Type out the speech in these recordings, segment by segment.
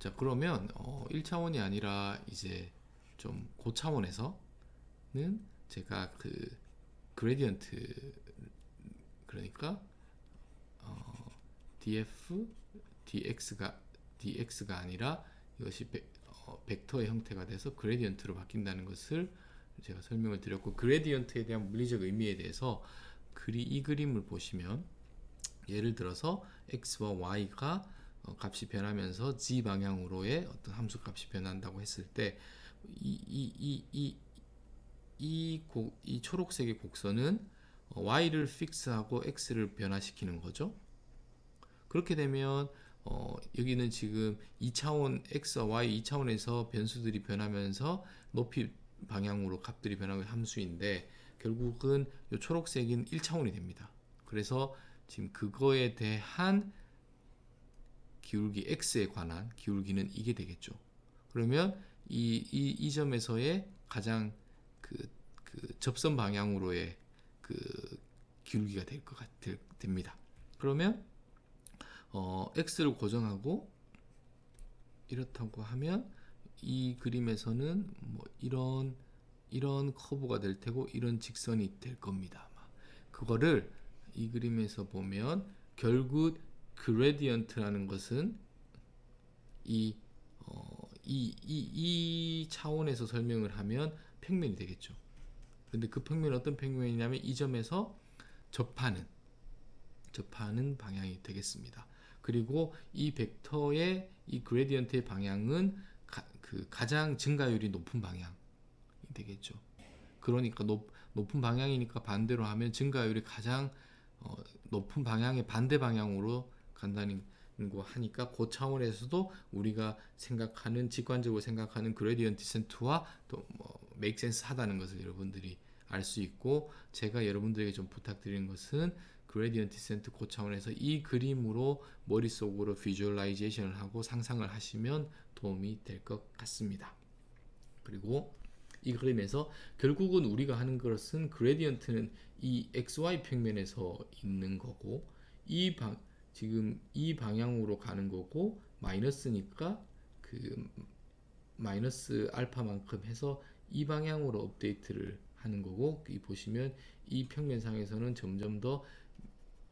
자, 그러면 1차원이 아니라 이제 좀 고차원에서는 제가 그 그레디언트, 그러니까 df dx가 아니라 이것이 벡터의 형태가 돼서 그레디언트로 바뀐다는 것을 제가 설명을 드렸고, 그레디언트에 대한 물리적 의미에 대해서 이 그림을 보시면, 예를 들어서 x와 y가 값이 변하면서 z 방향으로의 어떤 함수 값이 변한다고 했을 때, 이 초록색의 곡선은 y를 픽스하고 x를 변화시키는 거죠. 그렇게 되면 여기는 지금 2차원 x와 y 2차원에서 변수들이 변하면서 높이 방향으로 값들이 변하는 함수인데, 결국은 이 초록색은 1차원이 됩니다. 그래서 지금 그거에 대한 기울기 x에 관한 기울기는 이게 되겠죠. 그러면 이 점에서의 가장 그 접선 방향으로의 그 기울기가 됩니다. 그러면 x를 고정하고 이렇다고 하면 이 그림에서는 뭐 이런 커브가 될 테고 이런 직선이 될 겁니다. 아마. 그거를 이 그림에서 보면 결국 그레디언트라는 것은 이 차원에서 설명을 하면 평면이 되겠죠. 근데 그 평면은 어떤 평면이냐면 이 점에서 접하는 방향이 되겠습니다. 그리고 이 벡터의 이 그레디언트의 방향은 가장 증가율이 높은 방향이 되겠죠. 그러니까 높은 방향이니까 반대로 하면 증가율이 가장 높은 방향의 반대 방향으로 간다는 거 하니까, 그 차원에서도 우리가 직관적으로 생각하는 그레디언트 디센트와 또 make sense 하다는 것을 여러분들이 알 수 있고, 제가 여러분들에게 좀 부탁드리는 것은 그레디언트 디센트 그 차원에서 이 그림으로 머릿속으로 비주얼라이제이션을 하고 상상을 하시면 도움이 될 것 같습니다. 그리고 이 그림에서 결국은 우리가 하는 것은, 그레디언트는 이 XY 평면에서 있는 거고, 지금 이 방향으로 가는 거고, 마이너스니까 그 마이너스 알파만큼 해서 이 방향으로 업데이트를 하는 거고, 이 보시면 이 평면상에서는 점점 더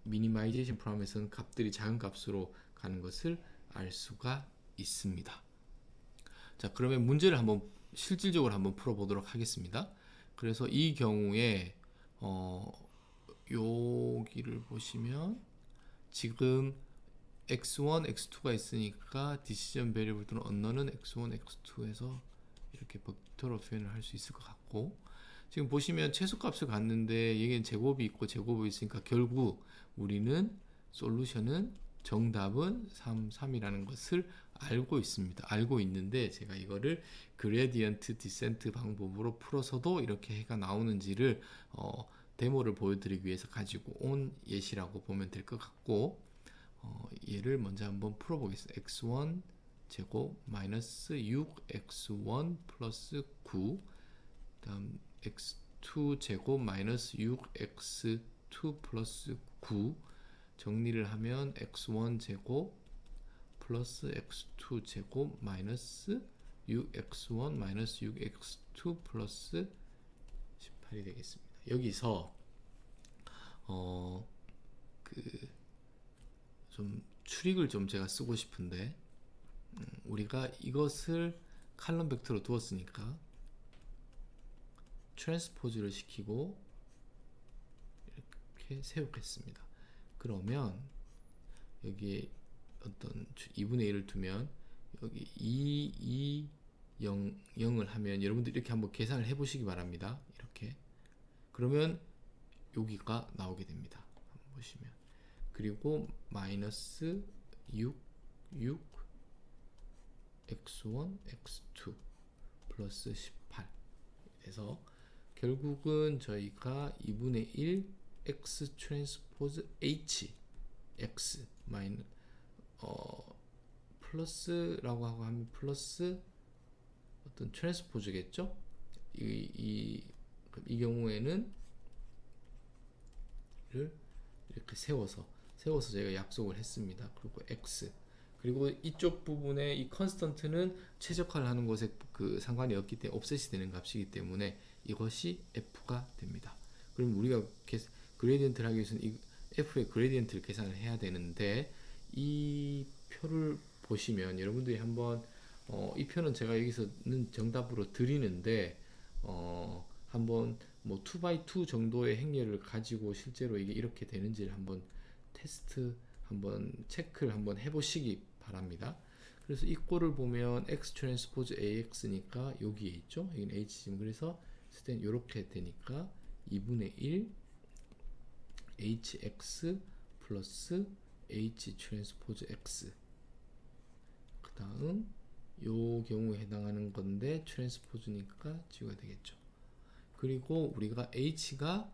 미니마이제이션 프로그램에서는 값들이 작은 값으로 가는 것을 알 수가 있습니다. 자, 그러면 문제를 실질적으로 한번 풀어보도록 하겠습니다. 그래서 이 경우에 여기를 보시면 지금 x1, x2가 있으니까 디시전 베리어블 또는 언너는 x1, x2에서 이렇게 벡터로 표현을 할 수 있을 것 같고, 지금 보시면 최소값을 갖는데 여기는 제곱이 있고 제곱이 있으니까 결국 우리는 솔루션은 정답은 3, 3이라는 것을 알고 있는데, 제가 이거를 그레디언트 디센트 방법으로 풀어서도 이렇게 해가 나오는지를 데모를 보여드리기 위해서 가지고 온 예시라고 보면 될 것 같고, 얘를 먼저 한번 풀어보겠습니다. x1 제곱 마이너스 6x1 플러스 9, 다음 x2 제곱 마이너스 6x2 플러스 9 정리를 하면 x1 제곱 플러스 x2 제곱 마이너스 6x1 마이너스 6x2 플러스 18이 되겠습니다. 여기서 좀 추릭을 좀 제가 쓰고 싶은데, 우리가 이것을 칼럼 벡터로 두었으니까 트랜스포즈를 시키고 이렇게 세우겠습니다. 그러면 여기에 어떤 2분의 1을 두면 여기 0을 하면 여러분들 이렇게 한번 계산을 해 보시기 바랍니다. 이렇게. 그러면 여기가 나오게 됩니다. 한번 보시면. 그리고 마이너스 6 x1 x2 플러스 18 그래서 결국은 저희가 2분의 1 x 트랜스포즈 h x 플러스라고 하면 플러스 어떤 트랜스포즈겠죠. 이 경우에는 이렇게 세워서 저희가 약속을 했습니다. 그리고 x 그리고 이쪽 부분에 이 컨스턴트는 최적화를 하는 것에 그 상관이 없기 때문에 옵셋이 되는 값이기 때문에 이것이 f가 됩니다. 그럼 우리가 그레디언트를 하기 위해서는 이 f의 그레디언트를 계산을 해야 되는데 이 표를 보시면 여러분들이 한번 이 표는 제가 여기서는 정답으로 드리는데 한번 뭐 2x2 정도의 행렬을 가지고 실제로 이게 이렇게 되는지를 한번 테스트 한번 체크를 한번 해보시기 바랍니다. 그래서 이 꼴을 보면 x 트랜스포즈 ax니까 여기에 있죠. 여기는 h지만 그래서 이렇게 되니까 2분의 1 hx 플러스 h 트랜스포즈 x 그 다음 요 경우에 해당하는 건데 트랜스포즈니까 G가 되겠죠. 그리고 우리가 h가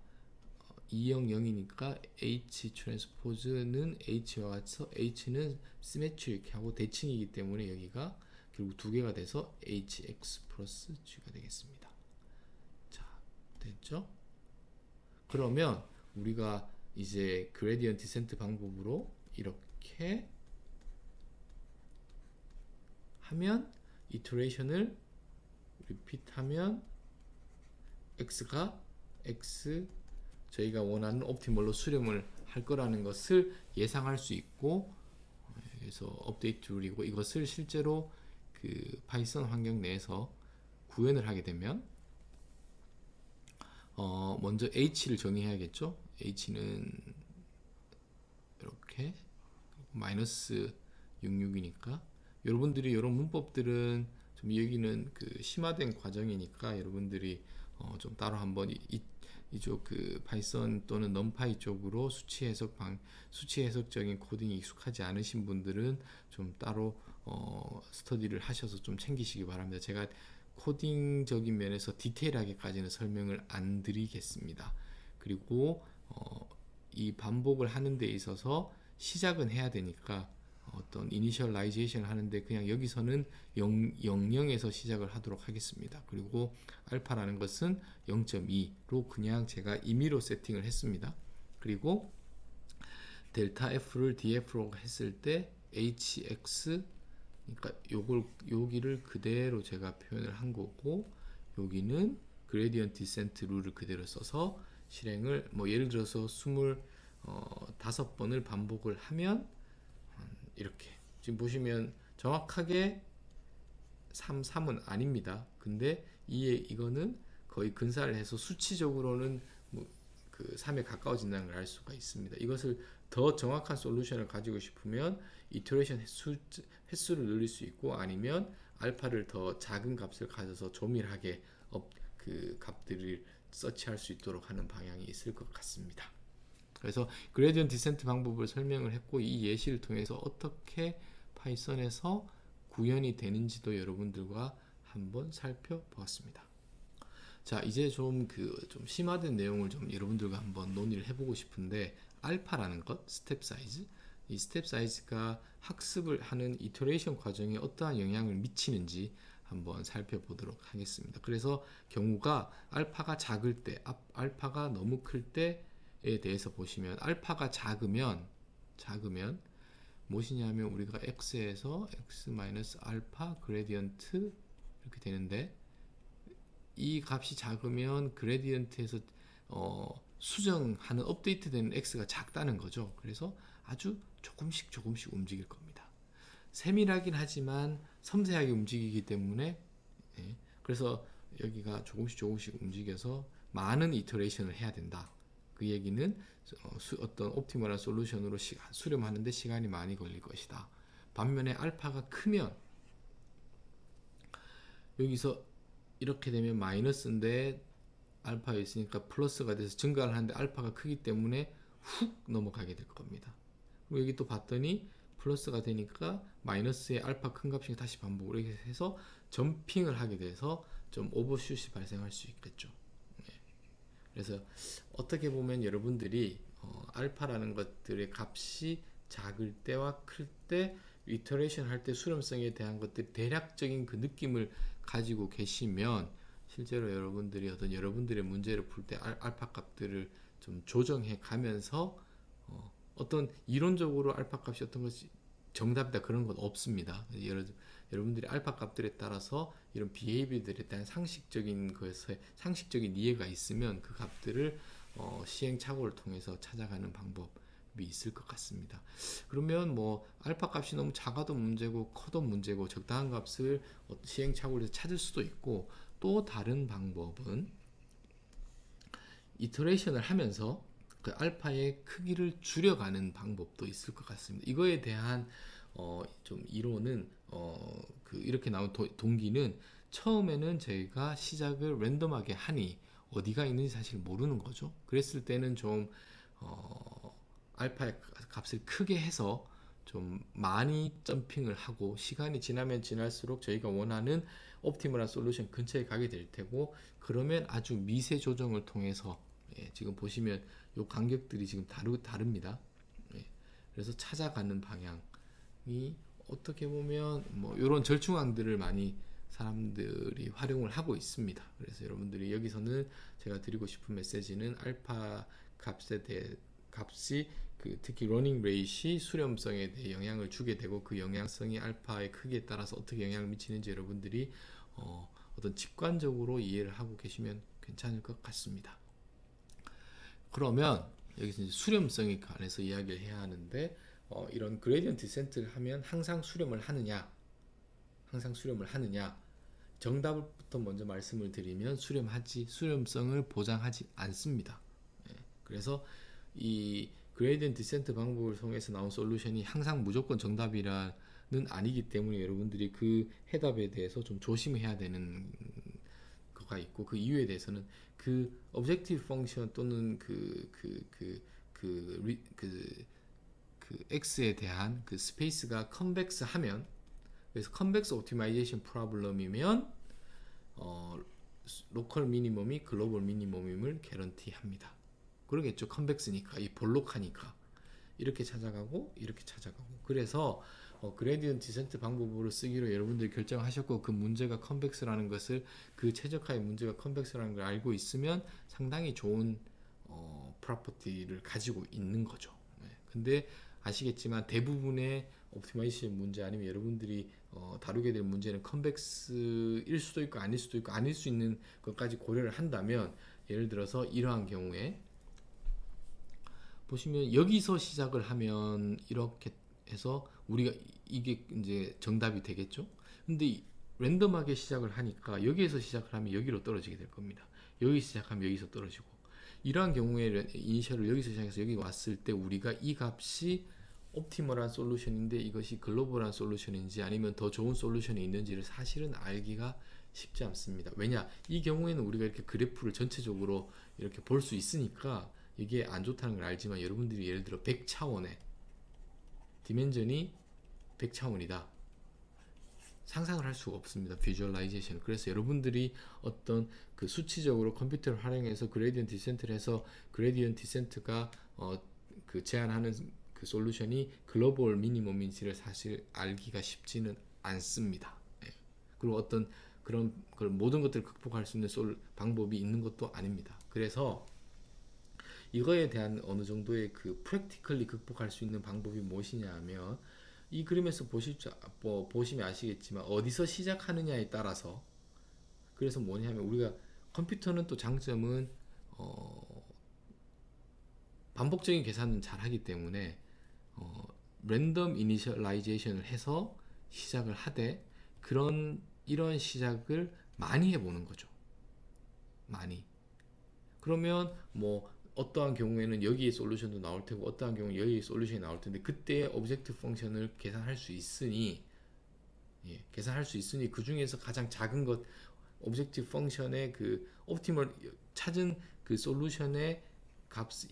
200이니까 H 트랜스포즈는 H와 같아서 H는 시메트릭 하고 대칭이기 때문에 여기가 결국 두 개가 돼서 HX 플러스 G가 되겠습니다. 자, 됐죠? 그러면 우리가 이제 그레디언트 디센트 방법으로 이렇게 하면 이터레이션을 리핏하면 X가 X 저희가 원하는 옵티멀로 수렴을 할 거라는 것을 예상할 수 있고 그래서 업데이트 룰이고 이것을 실제로 그 파이썬 환경 내에서 구현을 하게 되면 먼저 h를 정의해야겠죠. h는 이렇게 마이너스 66이니까 여러분들이 이런 문법들은 좀 여기는 그 심화된 과정이니까 여러분들이 좀 따로 한번 이쪽 그 파이썬 또는 넘파이 쪽으로 수치 해석적인 코딩이 익숙하지 않으신 분들은 좀 따로 스터디를 하셔서 좀 챙기시기 바랍니다. 제가 코딩적인 면에서 디테일하게까지는 설명을 안 드리겠습니다. 그리고 이 반복을 하는 데 있어서 시작은 해야 되니까 어떤 이니셜라이제이션 하는데 그냥 여기서는 00에서 시작을 하도록 하겠습니다. 그리고 알파라는 것은 0.2로 그냥 제가 임의로 세팅을 했습니다. 그리고 델타 F를 DF로 했을 때 HX 그러니까 여기를 그대로 제가 표현을 한 거고 여기는 그레디언트 디센트 룰을 그대로 써서 실행을 뭐 예를 들어서 25번을 반복을 하면 이렇게 지금 보시면 정확하게 3은 아닙니다. 근데 이거는 거의 근사를 해서 수치적으로는 그 3에 가까워진다는 걸 알 수가 있습니다. 이것을 더 정확한 솔루션을 가지고 싶으면 이터레이션 횟수를 늘릴 수 있고 아니면 알파를 더 작은 값을 가져서 조밀하게 그 값들을 서치할 수 있도록 하는 방향이 있을 것 같습니다. 그래서 그레디언트 디센트 방법을 설명을 했고 이 예시를 통해서 어떻게 파이썬에서 구현이 되는지도 여러분들과 한번 살펴보았습니다. 자, 이제 좀 심화된 내용을 좀 여러분들과 한번 논의를 해보고 싶은데 알파라는 것, 스텝 사이즈, 이 스텝 사이즈가 학습을 하는 이터레이션 과정에 어떠한 영향을 미치는지 한번 살펴보도록 하겠습니다. 그래서 경우가 알파가 작을 때, 알파가 너무 클 때에 대해서 보시면 알파가 작으면 무엇이냐면 우리가 x에서 x-알파 그레디언트 이렇게 되는데 이 값이 작으면 그레디언트에서 수정하는 업데이트되는 x가 작다는 거죠. 그래서 아주 조금씩 움직일 겁니다. 세밀하긴 하지만 섬세하게 움직이기 때문에 그래서 여기가 조금씩 움직여서 많은 이터레이션을 해야 된다. 그 얘기는 어떤 옵티멀한 솔루션으로 수렴하는데 시간이 많이 걸릴 것이다. 반면에 알파가 크면 여기서 이렇게 되면 마이너스인데 알파에 있으니까 플러스가 돼서 증가를 하는데 알파가 크기 때문에 훅 넘어가게 될 겁니다. 그리고 여기 또 봤더니 플러스가 되니까 마이너스의 알파 큰 값이 다시 반복을 이렇게 해서 점핑을 하게 돼서 좀 오버슛이 발생할 수 있겠죠. 그래서 어떻게 보면 여러분들이 알파라는 것들의 값이 작을 때와 클 때 이터레이션 할 때 수렴성에 대한 것들 대략적인 그 느낌을 가지고 계시면 실제로 여러분들이 어떤 여러분들의 문제를 풀 때 알파 값들을 좀 조정해 가면서 어떤 이론적으로 알파 값이 어떤 것이 정답이다 그런 건 없습니다. 여러분들이 알파 값들에 따라서 이런 비헤이비어들에 대한 상식적인 것에 상식적인 이해가 있으면 그 값들을 시행착오를 통해서 찾아가는 방법이 있을 것 같습니다. 그러면 뭐 알파 값이 너무 작아도 문제고 커도 문제고 적당한 값을 시행착오를 해서 찾을 수도 있고, 또 다른 방법은 이터레이션을 하면서 그 알파의 크기를 줄여가는 방법도 있을 것 같습니다. 이거에 대한 좀 이론은 이렇게 나온 동기는, 처음에는 저희가 시작을 랜덤하게 하니 어디가 있는지 사실 모르는 거죠. 그랬을 때는 좀 알파의 값을 크게 해서 좀 많이 점핑을 하고, 시간이 지나면 지날수록 저희가 원하는 옵티멀한 솔루션 근처에 가게 될 테고, 그러면 아주 미세 조정을 통해서, 지금 보시면 요 간격들이 지금 다릅니다. 그래서 찾아가는 방향이 어떻게 보면 뭐 이런 절충안들을 많이 사람들이 활용을 하고 있습니다. 그래서 여러분들이 여기서는 제가 드리고 싶은 메시지는 알파 값이 특히 러닝 레이시 수렴성에 대해 영향을 주게 되고, 그 영향성이 알파의 크기에 따라서 어떻게 영향을 미치는지 여러분들이 어떤 직관적으로 이해를 하고 계시면 괜찮을 것 같습니다. 그러면 여기서 이제 수렴성에 관해서 이야기를 해야 하는데, 이런 그레디언트 디센트를 하면 항상 수렴을 하느냐, 정답부터 먼저 말씀을 드리면 수렴성을 보장하지 않습니다. 그래서 이 그레디언트 디센트 방법을 통해서 나온 솔루션이 항상 무조건 정답이라는 아니기 때문에 여러분들이 그 해답에 대해서 좀 조심해야 되는 거가 있고, 그 이유에 대해서는 그 objective function 또는 x에 대한 그 스페이스가 컨벡스 하면, 그래서 컨벡스 옵티마이제이션 프로블럼이면 로컬 미니멈이 글로벌 미니멈임을 개런티합니다. 그러겠죠. 컨벡스니까, 이 볼록하니까 이렇게 찾아가고 이렇게 찾아가고. 그래서 그레디언트 디센트 방법으로 쓰기로 여러분들이 결정하셨고, 그 문제가 컨벡스라는 것을, 그 최적화의 문제가 컨벡스라는 걸 알고 있으면 상당히 좋은 프로퍼티를 가지고 있는 거죠. 근데 아시겠지만 대부분의 옵티마이제이션 문제, 아니면 여러분들이 다루게 될 문제는 컨벡스일 수도 있고 아닐 수도 있고, 아닐 수 있는 것까지 고려를 한다면, 예를 들어서 이러한 경우에 보시면 여기서 시작을 하면 이렇게 해서 우리가 이게 이제 정답이 되겠죠. 근데 랜덤하게 시작을 하니까 여기에서 시작을 하면 여기로 떨어지게 될 겁니다. 여기 시작하면 여기서 떨어지고, 이러한 경우에 이니셜을 여기서 시작해서 여기 왔을 때 우리가 이 값이 옵티멀한 솔루션인데 이것이 글로벌한 솔루션인지 아니면 더 좋은 솔루션이 있는지를 사실은 알기가 쉽지 않습니다. 왜냐, 이 경우에는 우리가 이렇게 그래프를 전체적으로 이렇게 볼 수 있으니까 이게 안 좋다는 걸 알지만, 여러분들이 예를 들어 100차원의 디멘전이 100차원이다 상상을 할 수가 없습니다. 비주얼라이제이션. 그래서 여러분들이 어떤 그 수치적으로 컴퓨터를 활용해서 그레디언트 디센트를 해서 그레디언트 디센트가 그 제안하는 그 솔루션이 글로벌 미니멈인지를 사실 알기가 쉽지는 않습니다. 그리고 어떤 그런 모든 것들을 극복할 수 있는 방법이 있는 것도 아닙니다. 그래서 이거에 대한 어느 정도의 그 프랙티컬리 극복할 수 있는 방법이 무엇이냐 하면, 이 그림에서 보시면 아시겠지만 어디서 시작하느냐에 따라서, 그래서 뭐냐면 우리가 컴퓨터는 또 장점은 반복적인 계산은 잘 하기 때문에 랜덤 이니셜라이제이션을 해서 시작을 하되, 이런 시작을 많이 해보는 거죠. 많이. 그러면 뭐 어떠한 경우에는 여기에 솔루션도 나올 테고, 어떠한 경우는 여기에 솔루션이 나올 텐데, 그때 오브젝트 펑션을 계산할 수 있으니, 그 중에서 가장 작은 것, 오브젝트 펑션의 그 옵티멀 찾은 그 솔루션의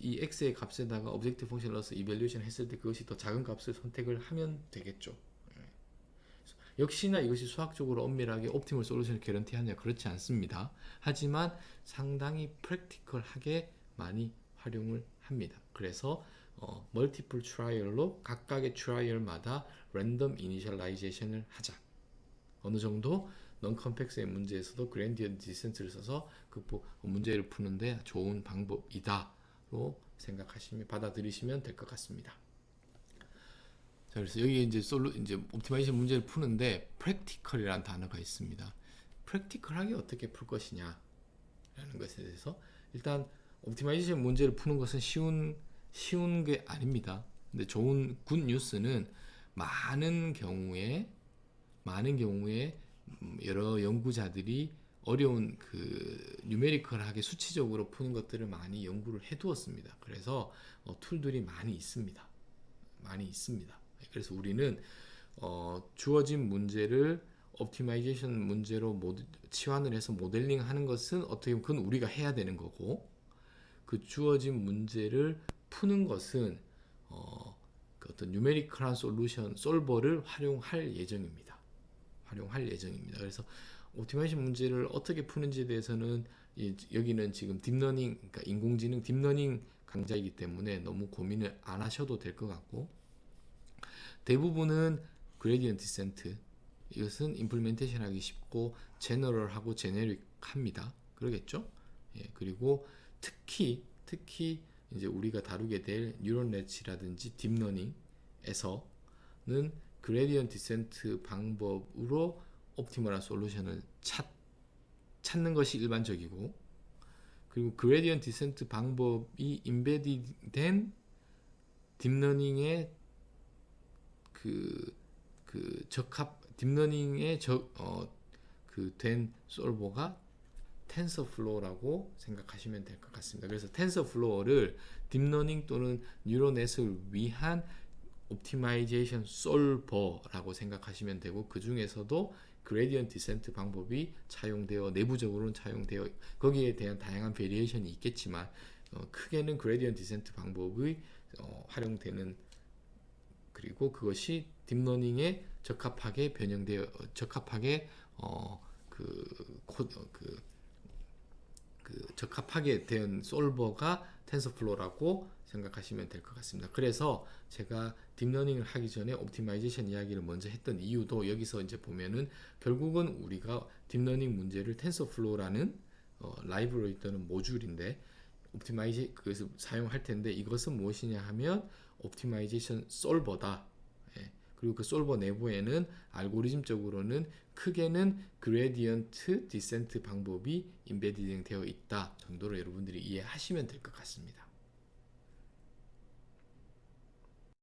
이 x의 값에다가 오브젝트 펑션을 넣어서 이밸류에이션 했을 때 그것이 더 작은 값을 선택을 하면 되겠죠. 역시나 이것이 수학적으로 엄밀하게 옵티멀 솔루션을 개런티하느냐, 그렇지 않습니다. 하지만 상당히 프랙티컬하게 많이 활용을 합니다. 그래서 멀티플 트라이얼로 각각의 트라이얼마다 랜덤 이니셜라이제이션을 하자. 어느 정도 non 컴팩스의 문제에서도 그레디언트 디센트를 써서 문제를 푸는데 좋은 방법이다로 받아들이시면 될 것 같습니다. 자, 그래서 여기 이제 옵티마이제이션 문제를 푸는데 practical이라는 단어가 있습니다. practical하게 어떻게 풀 것이냐라는 것에 대해서 일단 옵티마이제이션 문제를 푸는 것은 쉬운 게 아닙니다. 근데 좋은 굿 뉴스는 많은 경우에 여러 연구자들이 어려운 뉴메리컬하게 수치적으로 푸는 것들을 많이 연구를 해두었습니다. 그래서 툴들이 많이 있습니다. 그래서 우리는 주어진 문제를 옵티마이제이션 문제로 치환을 해서 모델링 하는 것은 어떻게 보면 그건 우리가 해야 되는 거고, 그 주어진 문제를 푸는 것은 그 어떤 뉴메리컬한 솔버를 활용할 예정입니다. 그래서 옵티마이제이션 문제를 어떻게 푸는지에 대해서는 여기는 지금 딥러닝, 그러니까 인공지능 딥러닝 강좌이기 때문에 너무 고민을 안 하셔도 될 것 같고, 대부분은 그레디언트 디센트, 이것은 임플리멘테이션 하기 쉽고 제너럴하고 제네릭합니다. 그러겠죠? 예, 그리고 특히 이제 우리가 다루게 될 뉴럴 네츠라든지 딥러닝에서는 그레디언트 디센트 방법으로 옵티멀한 솔루션을 찾는 것이 일반적이고, 그리고 그레디언트 디센트 방법이 임베디된 딥러닝의 딥러닝의 된 솔버가 텐서플로우라고 생각하시면 될 것 같습니다. 그래서 텐서플로우를 딥러닝 또는 뉴럴넷을 위한 옵티마이제이션 솔버라고 생각하시면 되고, 그 중에서도 그레디언트 디센트 방법이 내부적으로는 차용되어 거기에 대한 다양한 베리에이션이 있겠지만 크게는 그레디언트 디센트 방법이 활용되는, 그리고 그것이 딥러닝에 적합하게 적합하게 된 솔버가 텐서플로우라고 생각하시면 될 것 같습니다. 그래서 제가 딥러닝을 하기 전에 옵티마이제이션 이야기를 먼저 했던 이유도 여기서 이제 보면은 결국은 우리가 딥러닝 문제를 텐서플로우라는 라이브러리 또는 모듈인데 그래서 사용할 텐데, 이것은 무엇이냐 하면 옵티마이제이션 솔버다. 예. 그리고 그 솔버 내부에는 알고리즘적으로는 크게는 그레디언트 디센트 방법이 임베디딩 되어 있다 정도로 여러분들이 이해하시면 될 것 같습니다.